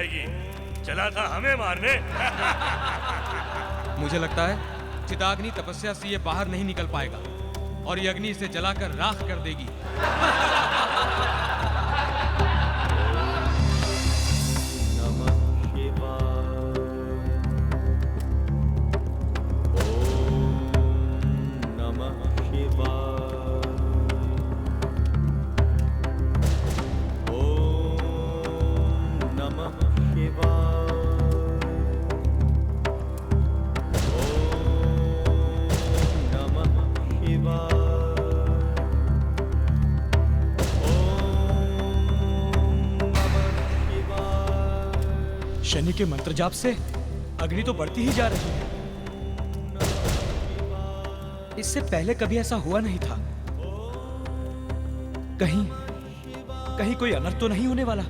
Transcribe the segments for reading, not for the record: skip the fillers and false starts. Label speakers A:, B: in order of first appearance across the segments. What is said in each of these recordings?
A: जाएगी। चला था हमें मारने।
B: मुझे लगता है चिताग्नि तपस्या से ये बाहर नहीं निकल पाएगा और ये अग्नि इसे जलाकर राख कर देगी।
C: शनि के मंत्र जाप से अग्नि तो बढ़ती ही जा रही है। इससे पहले कभी ऐसा हुआ नहीं था। कहीं कोई अनर्थ तो नहीं होने वाला।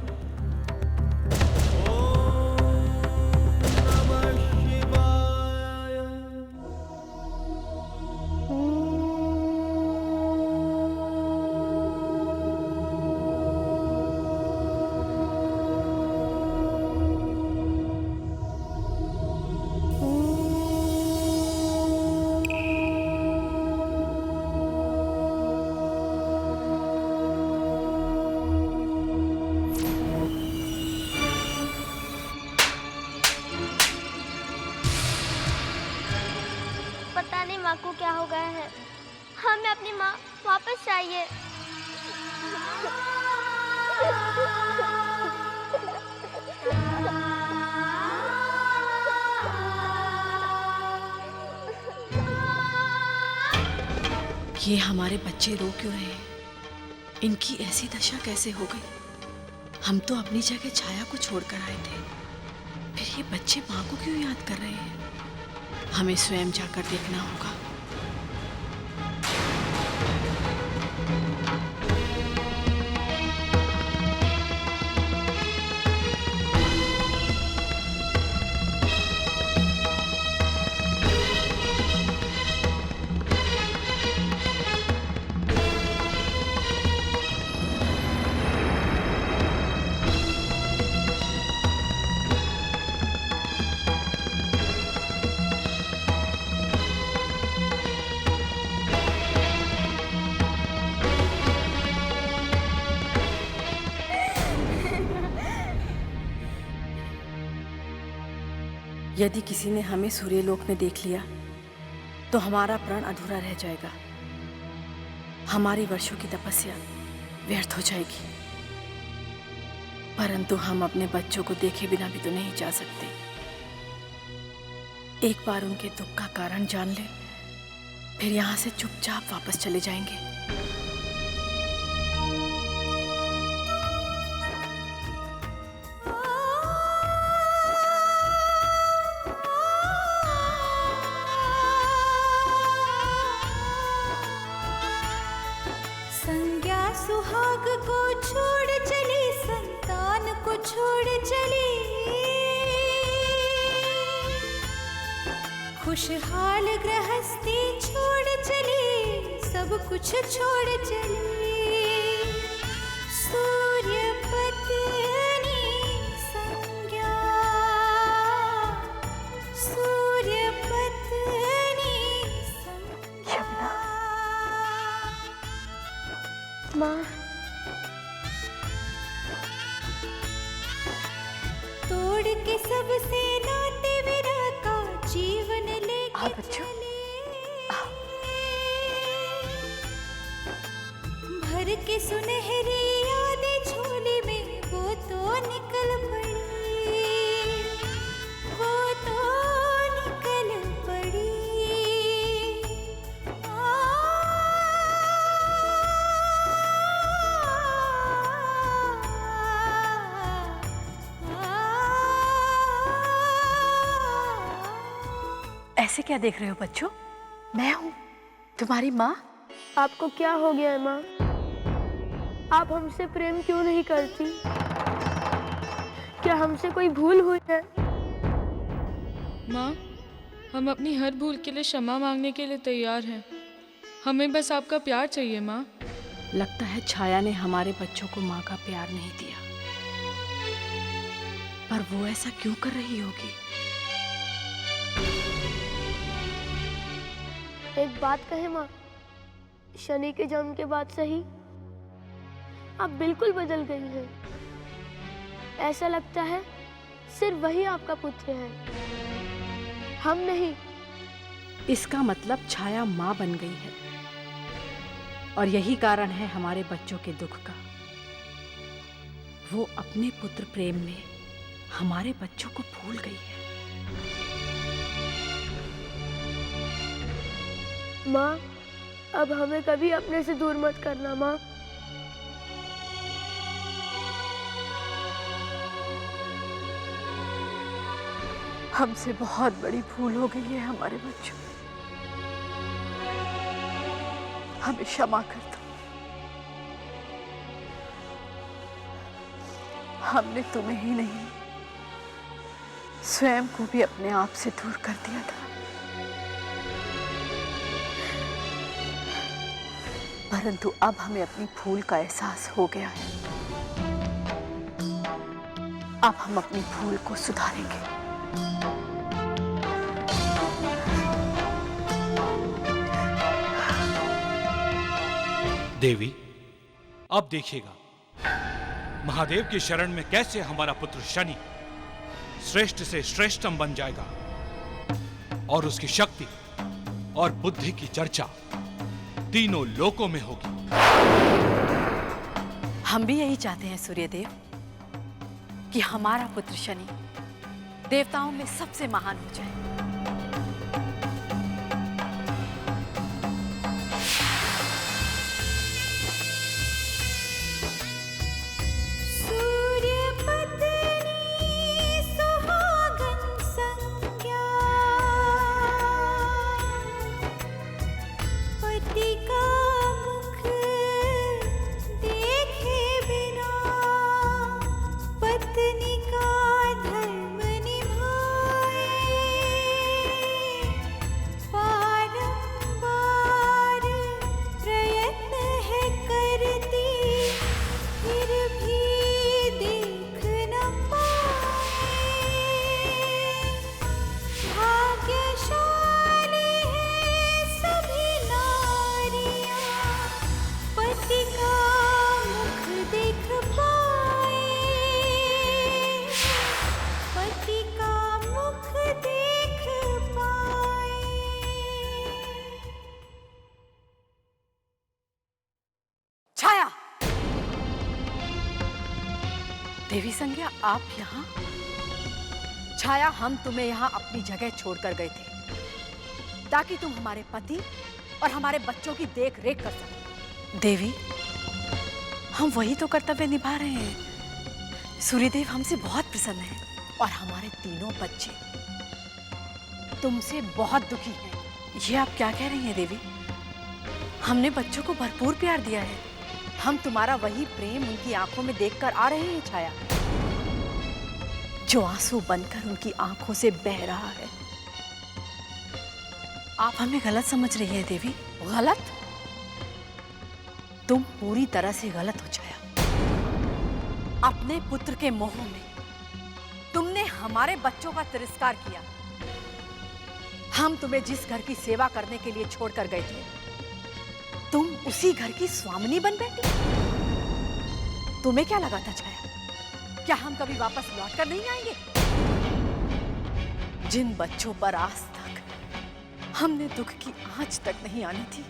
D: माँ को क्या हो गया है? हमें अपनी माँ वापस चाहिए।
E: ये हमारे बच्चे रो क्यों रहे हैं? इनकी ऐसी दशा कैसे हो गई? हम तो अपनी जगह छाया को छोड़कर आए थे, फिर ये बच्चे माँ को क्यों याद कर रहे हैं? हमें स्वयं जाकर देखना होगा। यदि किसी ने हमें सूर्यलोक में देख लिया तो हमारा प्राण अधूरा रह जाएगा, हमारी वर्षों की तपस्या व्यर्थ हो जाएगी। परंतु हम अपने बच्चों को देखे बिना भी तो नहीं जा सकते। एक बार उनके दुख का कारण जान ले, फिर यहाँ से चुपचाप वापस चले जाएंगे।
F: सुहाग को छोड़ चली, संतान को छोड़ चली, खुशहाल गृहस्थी छोड़ चली, सब कुछ छोड़ चली। सूर्य पत्नी संज्ञा, सूर्य पत्नी संज्ञा।
D: माँ,
F: तोड़ के सबसे नाते विरह का जीवन लेके चले, भर के सुनहरी यादें झोली में वो तो निकल पड़ी, वो तो निकल पड़ी।
E: ऐसे क्या देख रहे हो बच्चों? मैं हूँ तुम्हारी माँ।
D: आपको क्या हो गया है माँ? आप हमसे प्रेम क्यों नहीं करती? क्या हमसे कोई भूल हुई है?
G: माँ, हम अपनी हर भूल के लिए क्षमा मांगने के लिए तैयार हैं। हमें बस आपका प्यार चाहिए माँ।
E: लगता है छाया ने हमारे बच्चों को माँ का प्यार नहीं दिया, पर वो ऐसा क्यों कर रही होगी?
D: एक बात कहे माँ, शनि के जन्म के बाद से ही आप बिल्कुल बदल गई हैं। ऐसा लगता है सिर्फ वही आपका पुत्र है, हम नहीं।
E: इसका मतलब छाया माँ बन गई है और यही कारण है हमारे बच्चों के दुख का। वो अपने पुत्र प्रेम में हमारे बच्चों को भूल गई है।
D: माँ, अब हमें कभी अपने से दूर मत करना माँ।
E: हमसे बहुत बड़ी भूल हो गई है हमारे बच्चों, हमें क्षमा कर दो। हमने तुम्हें ही नहीं, स्वयं को भी अपने आप से दूर कर दिया था। परंतु अब हमें अपनी भूल का एहसास हो गया है। अब हम अपनी भूल को सुधारेंगे।
H: देवी, अब देखिएगा महादेव की शरण में कैसे हमारा पुत्र शनि श्रेष्ठ से श्रेष्ठतम बन जाएगा और उसकी शक्ति और बुद्धि की चर्चा तीनों लोकों में होगी।
E: हम भी यही चाहते हैं सूर्यदेव कि हमारा पुत्र शनि देवताओं में सबसे महान हो जाए। देवी संज्ञा, आप यहाँ? छाया, हम तुम्हें यहाँ अपनी जगह छोड़कर गए थे ताकि तुम हमारे पति और हमारे बच्चों की देख रेख कर सको। देवी, हम वही तो कर्तव्य निभा रहे हैं। सूर्यदेव हमसे बहुत प्रसन्न हैं और हमारे तीनों बच्चे तुमसे बहुत दुखी हैं। ये आप क्या कह रही हैं देवी? हमने बच्चों को भरपूर प्यार दिया है। हम तुम्हारा वही प्रेम उनकी आंखों में देखकर आ रहे हैं छाया, जो आंसू बनकर उनकी आंखों से बह रहा है। आप हमें गलत समझ रही हैं देवी। गलत? तुम पूरी तरह से गलत हो छाया। अपने पुत्र के मोह में तुमने हमारे बच्चों का तिरस्कार किया। हम तुम्हें जिस घर की सेवा करने के लिए छोड़कर गए थे, तुम उसी घर की स्वामिनी बन बैठी। तुम्हें क्या लगा था छाया, क्या हम कभी वापस लौट कर नहीं आएंगे? जिन बच्चों पर आज तक हमने दुख की आंच तक नहीं आनी थी,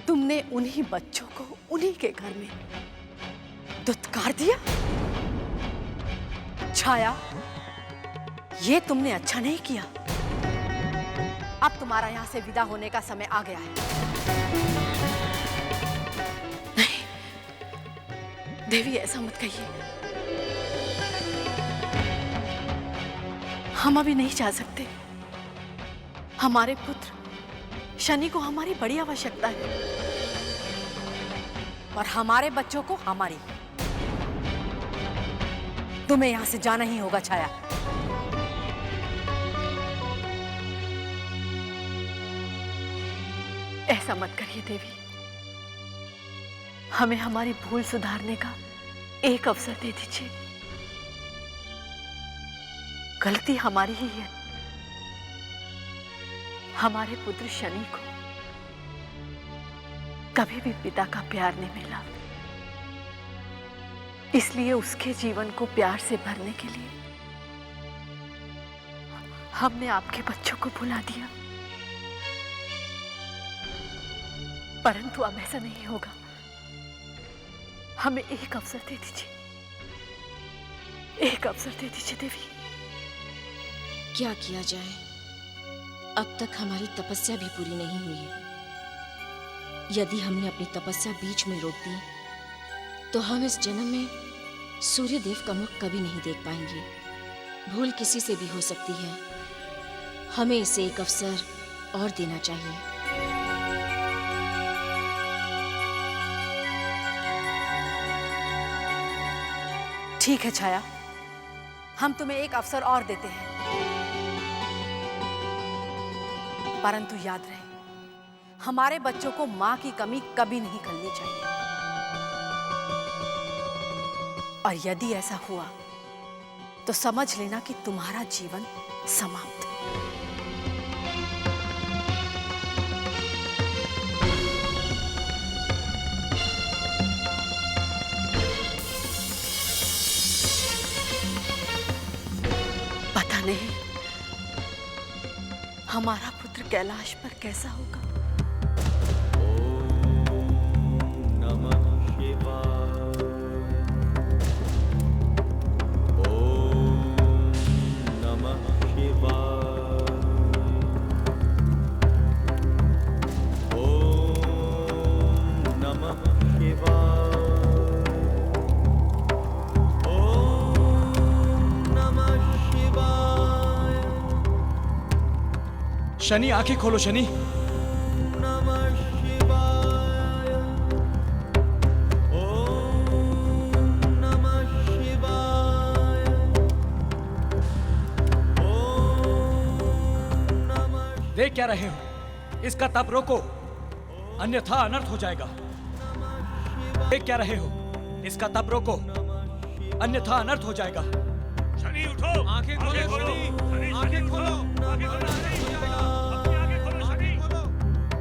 E: तुमने उन्हीं बच्चों को उन्हीं के घर में दुत्कार दिया। छाया, ये तुमने अच्छा नहीं किया। अब तुम्हारा यहां से विदा होने का समय आ गया है। नहीं देवी, ऐसा मत कहिए। हम अभी नहीं जा सकते। हमारे पुत्र शनि को हमारी बड़ी आवश्यकता है और हमारे बच्चों को हमारी। तुम्हें यहां से जाना ही होगा छाया। ऐसा मत करिए देवी, हमें हमारी भूल सुधारने का एक अवसर दे दीजिए। गलती हमारी ही है। हमारे पुत्र शनि को कभी भी पिता का प्यार नहीं मिला, इसलिए उसके जीवन को प्यार से भरने के लिए हमने आपके बच्चों को भुला दिया। परंतु अब ऐसा नहीं होगा। हमें एक अवसर दे दीजिए, एक अवसर दे दीजिए देवी।
I: क्या किया जाए, अब तक हमारी तपस्या भी पूरी नहीं हुई है। यदि हमने अपनी तपस्या बीच में रोक दी तो हम इस जन्म में सूर्य देव का मुख कभी नहीं देख पाएंगे। भूल किसी से भी हो सकती है, हमें इसे एक अवसर और देना चाहिए।
E: ठीक है छाया, हम तुम्हें एक अवसर और देते हैं, परंतु याद रहे हमारे बच्चों को मां की कमी कभी नहीं करनी चाहिए। और यदि ऐसा हुआ तो समझ लेना कि तुम्हारा जीवन समाप्त। पता नहीं हमारा पुत्र कैलाश पर कैसा होगा।
C: शनि, आंखें खोलो शनि। देख क्या रहे हो, इसका तप रोको, अन्यथा अनर्थ हो जाएगा। देख क्या रहे हो, इसका तप रोको, अन्यथा अनर्थ हो जाएगा।
A: शनि उठो,
B: आंखें खोलो,
A: आंखें खोलो, शनि,
B: आंखें
A: शनि
B: खोलो,
A: आंखें खोलो, शनि, अपनी आंखें खोलो, शनि।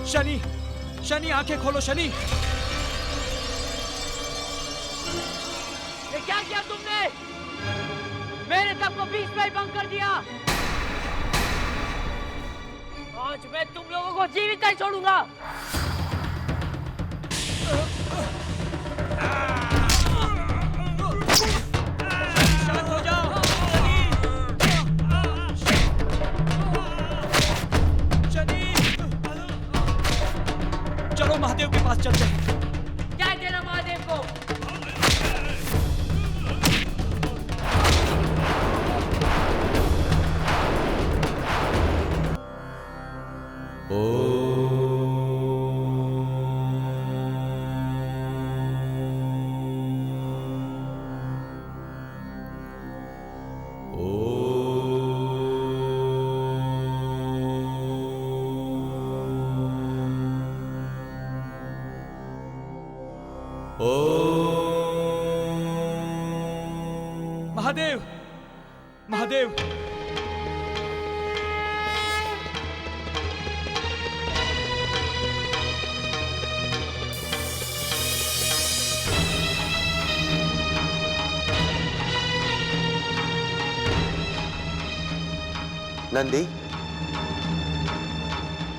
C: शनि, शनि, आंखें खोलो शनि।
J: ये क्या किया तुमने? मेरे तप को बीच में ही भंग कर दिया। आज मैं तुम लोगों को जीवित नहीं छोड़ूंगा।
C: शांत हो जाओ। शनि, चलो महादेव के पास चलते हैं।
J: क्या देना महादेव को?
C: महादेव, महादेव,
K: नंदी,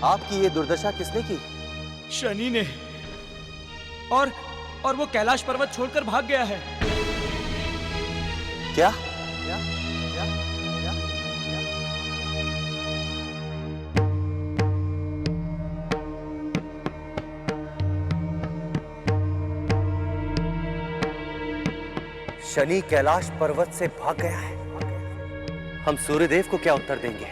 K: आपकी ये दुर्दशा किसने की?
C: शनि ने। और वो कैलाश पर्वत छोड़कर भाग गया है।
K: क्या? शनि कैलाश पर्वत से भाग गया है। हम सूर्यदेव को क्या उत्तर देंगे?